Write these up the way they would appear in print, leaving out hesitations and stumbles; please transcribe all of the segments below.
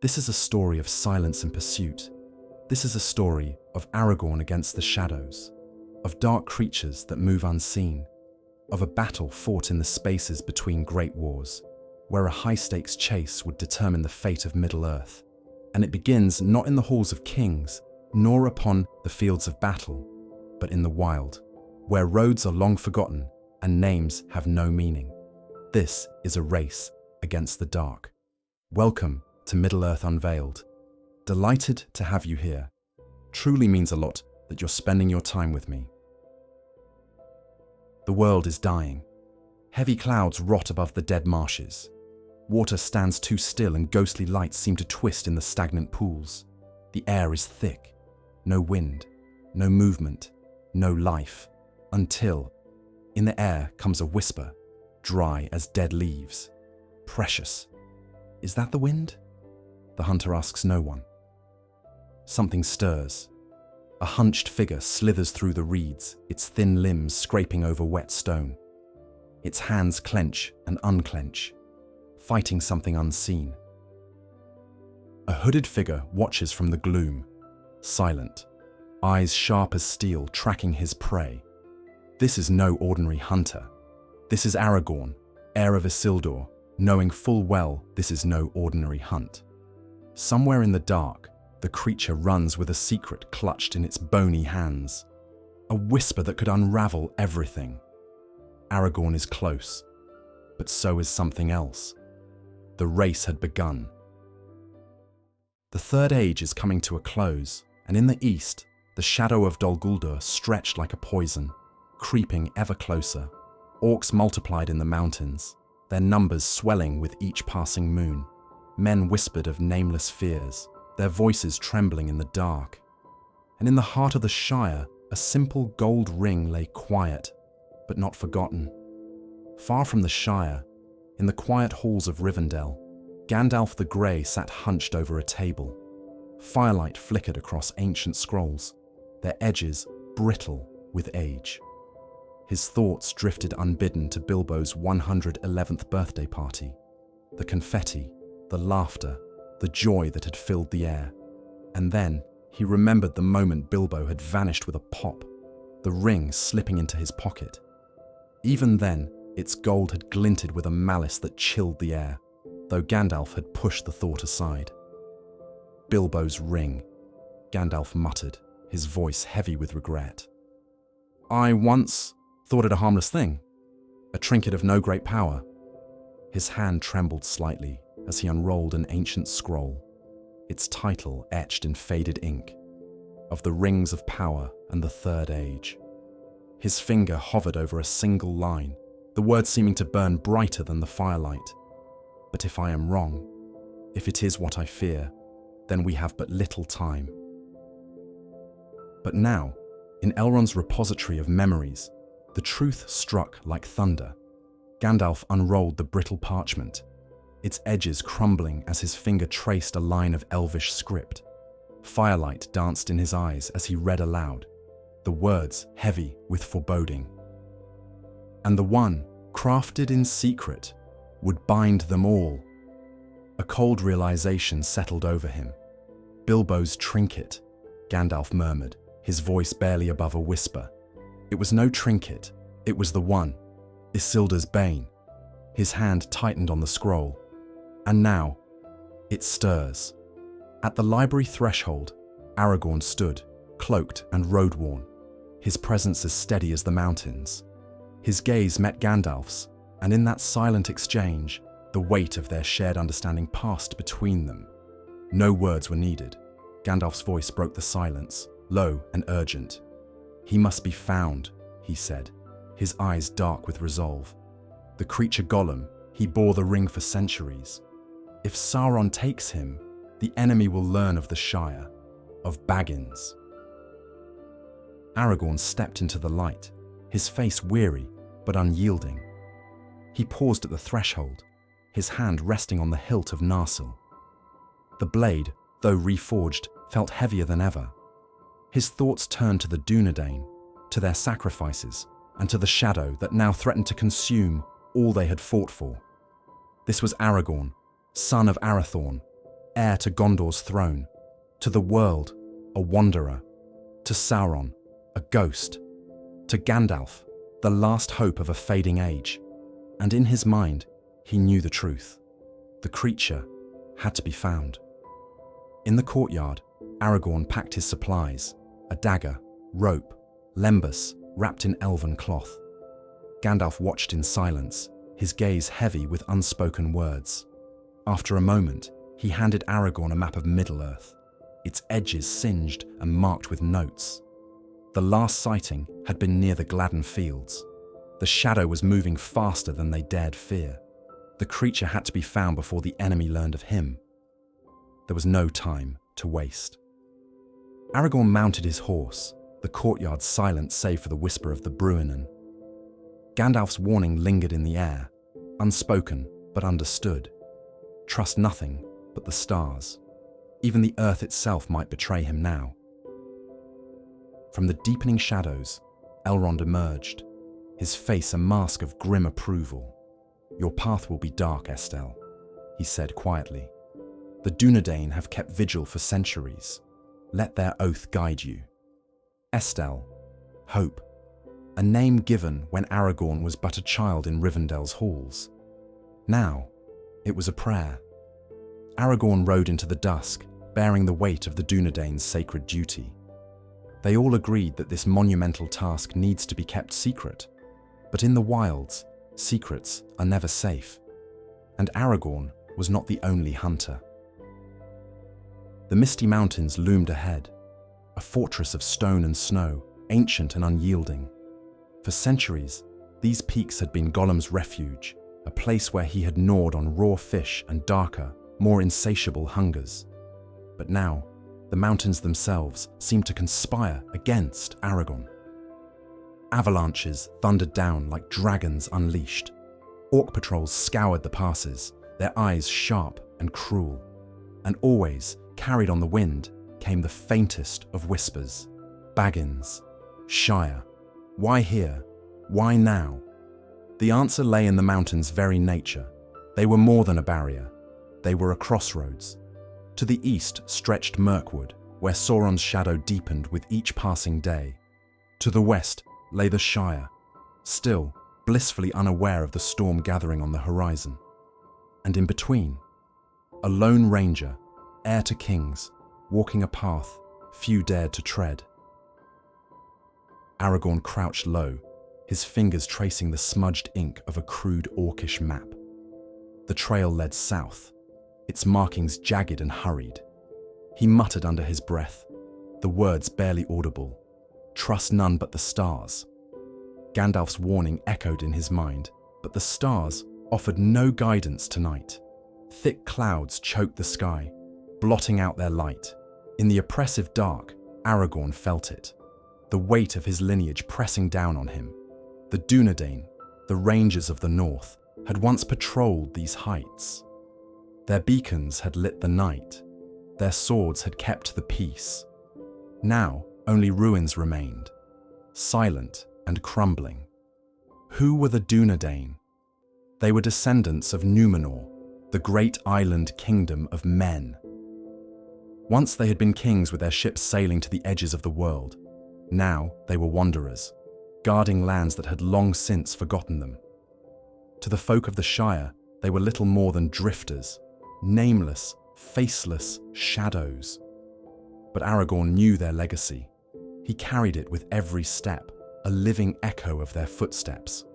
This is a story of silence and pursuit. This is a story of Aragorn against the shadows, of dark creatures that move unseen, of a battle fought in the spaces between great wars, where a high-stakes chase would determine the fate of Middle-earth. And it begins not in the halls of kings, nor upon the fields of battle, but in the wild, where roads are long forgotten and names have no meaning. This is a race against the dark. Welcome to Middle-earth Unveiled. Delighted to have you here. Truly means a lot that you're spending your time with me. The world is dying. Heavy clouds rot above the dead marshes. Water stands too still and ghostly lights seem to twist in the stagnant pools. The air is thick. No wind, no movement, no life, until in the air comes a whisper, dry as dead leaves. Precious. Is that the wind? The hunter asks no one. Something stirs. A hunched figure slithers through the reeds, its thin limbs scraping over wet stone. Its hands clench and unclench, fighting something unseen. A hooded figure watches from the gloom, silent, eyes sharp as steel tracking his prey. This is no ordinary hunter. This is Aragorn, heir of Isildur, knowing full well this is no ordinary hunt. Somewhere in the dark, the creature runs with a secret clutched in its bony hands. A whisper that could unravel everything. Aragorn is close, but so is something else. The race had begun. The Third Age is coming to a close, and in the east, the shadow of Dol Guldur stretched like a poison, creeping ever closer. Orcs multiplied in the mountains, their numbers swelling with each passing moon. Men whispered of nameless fears, their voices trembling in the dark. And in the heart of the Shire, a simple gold ring lay quiet, but not forgotten. Far from the Shire, in the quiet halls of Rivendell, Gandalf the Grey sat hunched over a table. Firelight flickered across ancient scrolls, their edges brittle with age. His thoughts drifted unbidden to Bilbo's 111th birthday party. The confetti, the laughter, the joy that had filled the air. And then he remembered the moment Bilbo had vanished with a pop, the ring slipping into his pocket. Even then, its gold had glinted with a malice that chilled the air, though Gandalf had pushed the thought aside. Bilbo's ring, Gandalf muttered, his voice heavy with regret. I once thought it a harmless thing, a trinket of no great power. His hand trembled slightly as he unrolled an ancient scroll, its title etched in faded ink, of the Rings of Power and the Third Age. His finger hovered over a single line, the words seeming to burn brighter than the firelight. But if I am wrong, if it is what I fear, then we have but little time. But now, in Elrond's repository of memories, the truth struck like thunder. Gandalf unrolled the brittle parchment, its edges crumbling as his finger traced a line of elvish script. Firelight danced in his eyes as he read aloud, the words heavy with foreboding. And the one, crafted in secret, would bind them all. A cold realization settled over him. Bilbo's trinket, Gandalf murmured, his voice barely above a whisper. It was no trinket, it was the one, Isildur's bane. His hand tightened on the scroll. And now, it stirs. At the library threshold, Aragorn stood, cloaked and road-worn, his presence as steady as the mountains. His gaze met Gandalf's, and in that silent exchange, the weight of their shared understanding passed between them. No words were needed. Gandalf's voice broke the silence, low and urgent. He must be found, he said, his eyes dark with resolve. The creature Gollum, he bore the ring for centuries. If Sauron takes him, the enemy will learn of the Shire, of Baggins. Aragorn stepped into the light, his face weary but unyielding. He paused at the threshold, his hand resting on the hilt of Narsil. The blade, though reforged, felt heavier than ever. His thoughts turned to the Dunedain, to their sacrifices, and to the shadow that now threatened to consume all they had fought for. This was Aragorn, son of Arathorn, heir to Gondor's throne, to the world, a wanderer, to Sauron, a ghost, to Gandalf, the last hope of a fading age. And in his mind, he knew the truth. The creature had to be found. In the courtyard, Aragorn packed his supplies, a dagger, rope, lembas wrapped in elven cloth. Gandalf watched in silence, his gaze heavy with unspoken words. After a moment, he handed Aragorn a map of Middle-earth, its edges singed and marked with notes. The last sighting had been near the Gladden Fields. The shadow was moving faster than they dared fear. The creature had to be found before the enemy learned of him. There was no time to waste. Aragorn mounted his horse, the courtyard silent save for the whisper of the Bruinen. Gandalf's warning lingered in the air, unspoken but understood. Trust nothing but the stars. Even the earth itself might betray him now. From the deepening shadows, Elrond emerged, his face a mask of grim approval. "Your path will be dark, Estelle," he said quietly. "The Dunedain have kept vigil for centuries. Let their oath guide you." Estelle, hope, a name given when Aragorn was but a child in Rivendell's halls. Now, it was a prayer. Aragorn rode into the dusk, bearing the weight of the Dunedain's sacred duty. They all agreed that this monumental task needs to be kept secret, but in the wilds, secrets are never safe, and Aragorn was not the only hunter. The misty mountains loomed ahead, a fortress of stone and snow, ancient and unyielding. For centuries, these peaks had been Gollum's refuge, a place where he had gnawed on raw fish and darker, more insatiable hungers. But now, the mountains themselves seemed to conspire against Aragorn. Avalanches thundered down like dragons unleashed. Orc patrols scoured the passes, their eyes sharp and cruel. And always, carried on the wind, came the faintest of whispers. Baggins, Shire, why here? Why now? The answer lay in the mountains' very nature. They were more than a barrier. They were a crossroads. To the east stretched Mirkwood, where Sauron's shadow deepened with each passing day. To the west lay the Shire, still blissfully unaware of the storm gathering on the horizon. And in between, a lone ranger, heir to kings, walking a path few dared to tread. Aragorn crouched low, his fingers tracing the smudged ink of a crude orcish map. The trail led south, its markings jagged and hurried. He muttered under his breath, the words barely audible, "Trust none but the stars." Gandalf's warning echoed in his mind, but the stars offered no guidance tonight. Thick clouds choked the sky, blotting out their light. In the oppressive dark, Aragorn felt it, the weight of his lineage pressing down on him. The Dunedain, the rangers of the north, had once patrolled these heights. Their beacons had lit the night. Their swords had kept the peace. Now only ruins remained, silent and crumbling. Who were the Dunedain? They were descendants of Númenor, the great island kingdom of men. Once they had been kings with their ships sailing to the edges of the world. Now they were wanderers, guarding lands that had long since forgotten them. To the folk of the Shire, they were little more than drifters, nameless, faceless shadows. But Aragorn knew their legacy. He carried it with every step, a living echo of their footsteps.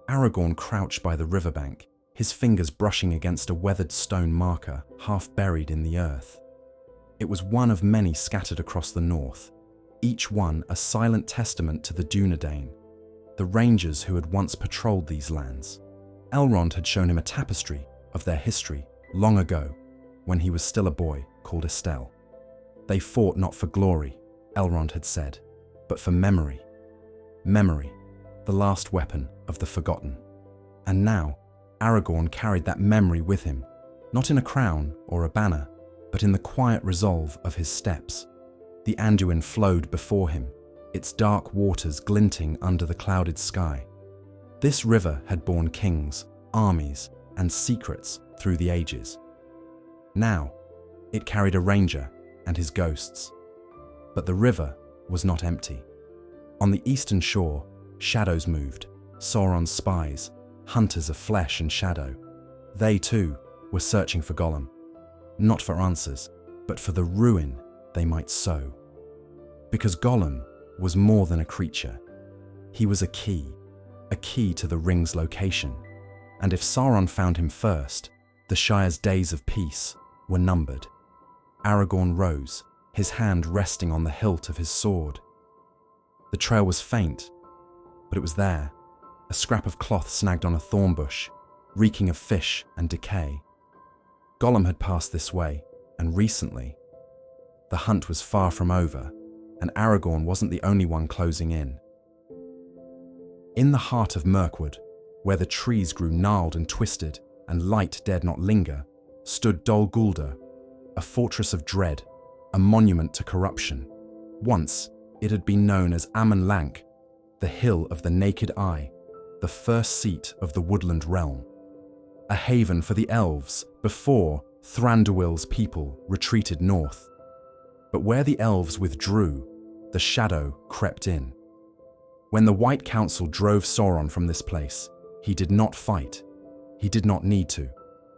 Aragorn crouched by the riverbank, his fingers brushing against a weathered stone marker half buried in the earth. It was one of many scattered across the north, each one a silent testament to the Dunedain, the rangers who had once patrolled these lands. Elrond had shown him a tapestry of their history long ago, when he was still a boy called Estelle. They fought not for glory, Elrond had said, but for memory. Memory, the last weapon of the forgotten. And now, Aragorn carried that memory with him, not in a crown or a banner, but in the quiet resolve of his steps. The Anduin flowed before him, its dark waters glinting under the clouded sky. This river had borne kings, armies, and secrets through the ages. Now, it carried a ranger and his ghosts. But the river was not empty. On the eastern shore, shadows moved, Sauron's spies, hunters of flesh and shadow. They, too, were searching for Gollum. Not for answers, but for the ruin they might sow. Because Gollum was more than a creature. He was a key to the ring's location. And if Sauron found him first, the Shire's days of peace were numbered. Aragorn rose, his hand resting on the hilt of his sword. The trail was faint, but it was there, a scrap of cloth snagged on a thorn bush, reeking of fish and decay. Gollum had passed this way, and recently. The hunt was far from over, and Aragorn wasn't the only one closing in. In the heart of Mirkwood, where the trees grew gnarled and twisted, and light dared not linger, stood Dol Guldur, a fortress of dread, a monument to corruption. Once, it had been known as Amon Lanc, the Hill of the Naked Eye, the first seat of the woodland realm. A haven for the elves before Thranduil's people retreated north. But where the elves withdrew, the shadow crept in. When the White Council drove Sauron from this place, he did not fight. He did not need to.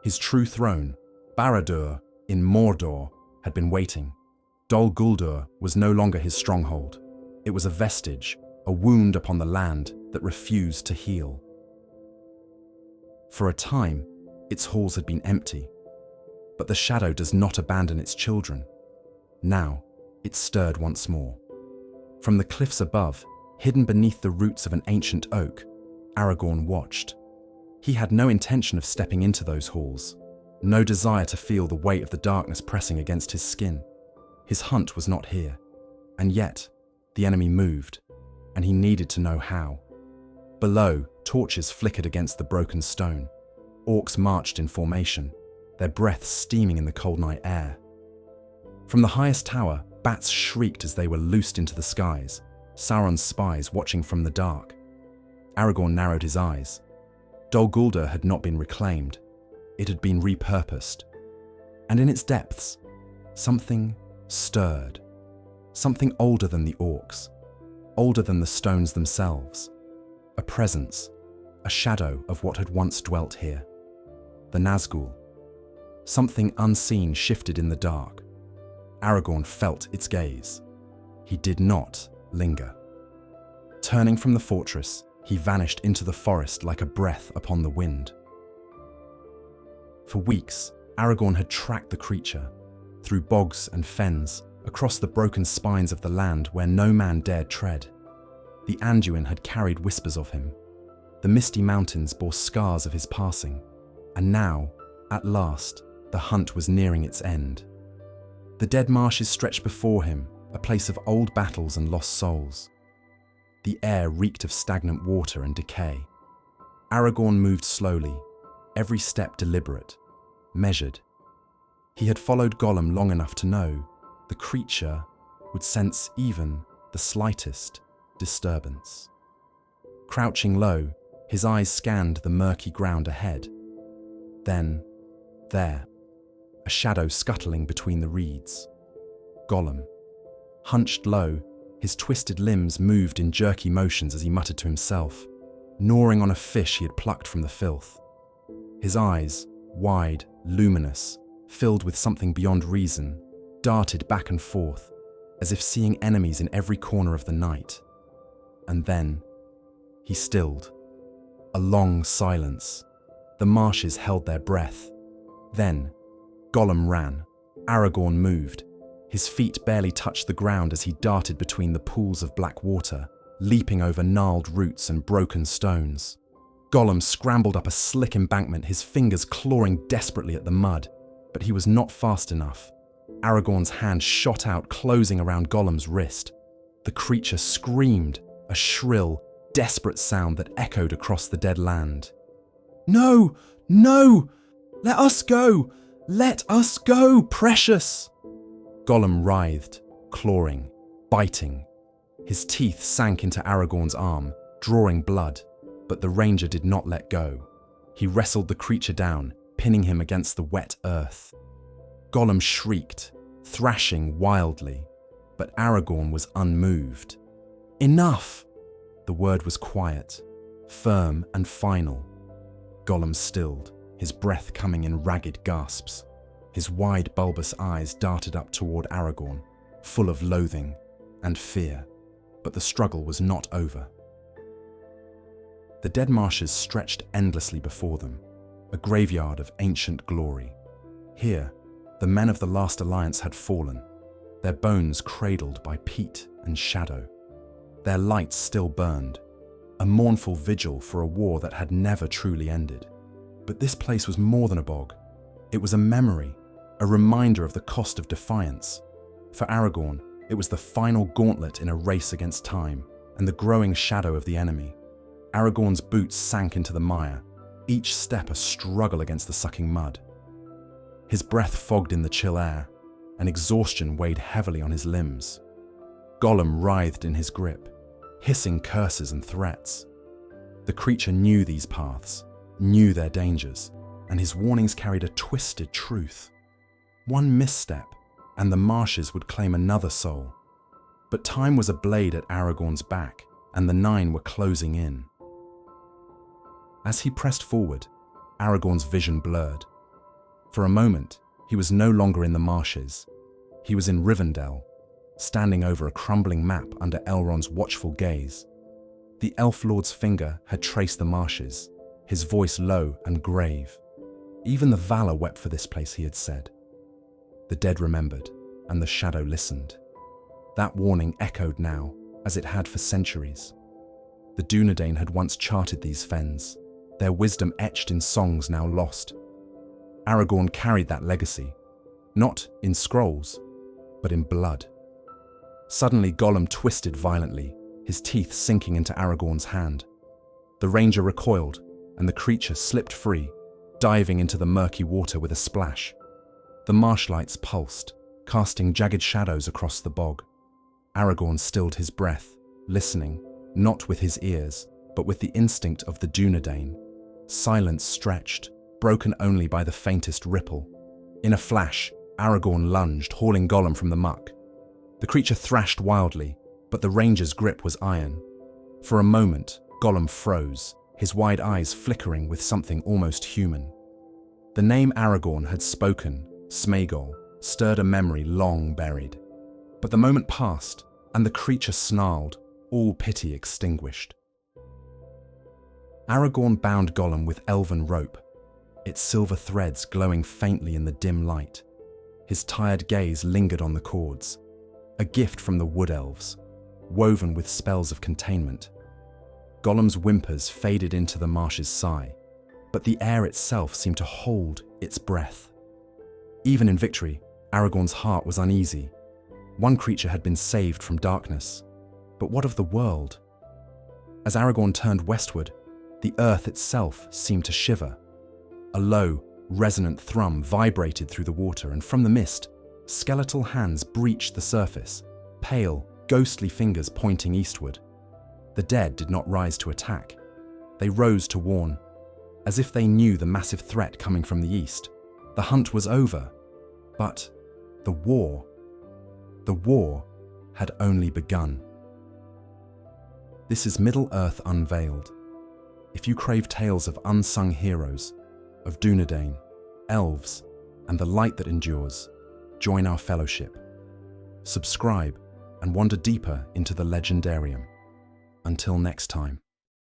His true throne, Barad-dûr in Mordor, had been waiting. Dol Guldur was no longer his stronghold. It was a vestige, a wound upon the land that refused to heal. For a time, its halls had been empty. But the shadow does not abandon its children. Now, it stirred once more. From the cliffs above, hidden beneath the roots of an ancient oak, Aragorn watched. He had no intention of stepping into those halls, no desire to feel the weight of the darkness pressing against his skin. His hunt was not here, and yet the enemy moved, and he needed to know how. Below, torches flickered against the broken stone. Orcs marched in formation, their breaths steaming in the cold night air. From the highest tower, bats shrieked as they were loosed into the skies, Sauron's spies watching from the dark. Aragorn narrowed his eyes. Dol Guldur had not been reclaimed. It had been repurposed. And in its depths, something stirred. Something older than the orcs, older than the stones themselves. A presence, a shadow of what had once dwelt here. The Nazgûl. Something unseen shifted in the dark. Aragorn felt its gaze. He did not linger. Turning from the fortress, he vanished into the forest like a breath upon the wind. For weeks, Aragorn had tracked the creature, through bogs and fens, across the broken spines of the land where no man dared tread. The Anduin had carried whispers of him. The misty mountains bore scars of his passing. And now, at last, the hunt was nearing its end. The dead marshes stretched before him, a place of old battles and lost souls. The air reeked of stagnant water and decay. Aragorn moved slowly, every step deliberate, measured. He had followed Gollum long enough to know the creature would sense even the slightest disturbance. Crouching low, his eyes scanned the murky ground ahead. Then, there, a shadow scuttling between the reeds. Gollum. Hunched low, his twisted limbs moved in jerky motions as he muttered to himself, gnawing on a fish he had plucked from the filth. His eyes, wide, luminous, filled with something beyond reason, darted back and forth, as if seeing enemies in every corner of the night. And then, he stilled. A long silence. The marshes held their breath. Then, Gollum ran. Aragorn moved. His feet barely touched the ground as he darted between the pools of black water, leaping over gnarled roots and broken stones. Gollum scrambled up a slick embankment, his fingers clawing desperately at the mud, but he was not fast enough. Aragorn's hand shot out, closing around Gollum's wrist. The creature screamed, a shrill, desperate sound that echoed across the dead land. "No! No! Let us go! Let us go, precious!" Gollum writhed, clawing, biting. His teeth sank into Aragorn's arm, drawing blood, but the ranger did not let go. He wrestled the creature down, pinning him against the wet earth. Gollum shrieked, thrashing wildly, but Aragorn was unmoved. "Enough!" The word was quiet, firm and final. Gollum stilled, his breath coming in ragged gasps. His wide, bulbous eyes darted up toward Aragorn, full of loathing and fear, but the struggle was not over. The dead marshes stretched endlessly before them, a graveyard of ancient glory. Here, the men of the last alliance had fallen, their bones cradled by peat and shadow. Their lights still burned, a mournful vigil for a war that had never truly ended. But this place was more than a bog. It was a memory, a reminder of the cost of defiance. For Aragorn, it was the final gauntlet in a race against time and the growing shadow of the enemy. Aragorn's boots sank into the mire, each step a struggle against the sucking mud. His breath fogged in the chill air, and exhaustion weighed heavily on his limbs. Gollum writhed in his grip, hissing curses and threats. The creature knew these paths, knew their dangers, and his warnings carried a twisted truth. One misstep, and the marshes would claim another soul. But time was a blade at Aragorn's back, and the Nine were closing in. As he pressed forward, Aragorn's vision blurred. For a moment, he was no longer in the marshes. He was in Rivendell, standing over a crumbling map under Elrond's watchful gaze. The Elf Lord's finger had traced the marshes, his voice low and grave. Even the Valar wept for this place, he had said. The dead remembered, and the shadow listened. That warning echoed now, as it had for centuries. The Dunedain had once charted these fens, their wisdom etched in songs now lost. Aragorn carried that legacy, not in scrolls, but in blood. Suddenly Gollum twisted violently, his teeth sinking into Aragorn's hand. The ranger recoiled, and the creature slipped free, diving into the murky water with a splash. The marshlights pulsed, casting jagged shadows across the bog. Aragorn stilled his breath, listening, not with his ears, but with the instinct of the Dunedain. Silence stretched, broken only by the faintest ripple. In a flash, Aragorn lunged, hauling Gollum from the muck. The creature thrashed wildly, but the ranger's grip was iron. For a moment, Gollum froze, his wide eyes flickering with something almost human. The name Aragorn had spoken, Sméagol, stirred a memory long buried. But the moment passed, and the creature snarled, all pity extinguished. Aragorn bound Gollum with elven rope, its silver threads glowing faintly in the dim light. His tired gaze lingered on the cords, a gift from the wood elves, woven with spells of containment. Gollum's whimpers faded into the marsh's sigh, but the air itself seemed to hold its breath. Even in victory, Aragorn's heart was uneasy. One creature had been saved from darkness, but what of the world? As Aragorn turned westward, the earth itself seemed to shiver. A low, resonant thrum vibrated through the water, and from the mist, skeletal hands breached the surface, pale, ghostly fingers pointing eastward. The dead did not rise to attack. They rose to warn, as if they knew the massive threat coming from the east. The hunt was over, but the war had only begun. This is Middle-earth Unveiled. If you crave tales of unsung heroes, of Dunedain, elves, and the light that endures, join our fellowship. Subscribe and wander deeper into the legendarium. Until next time.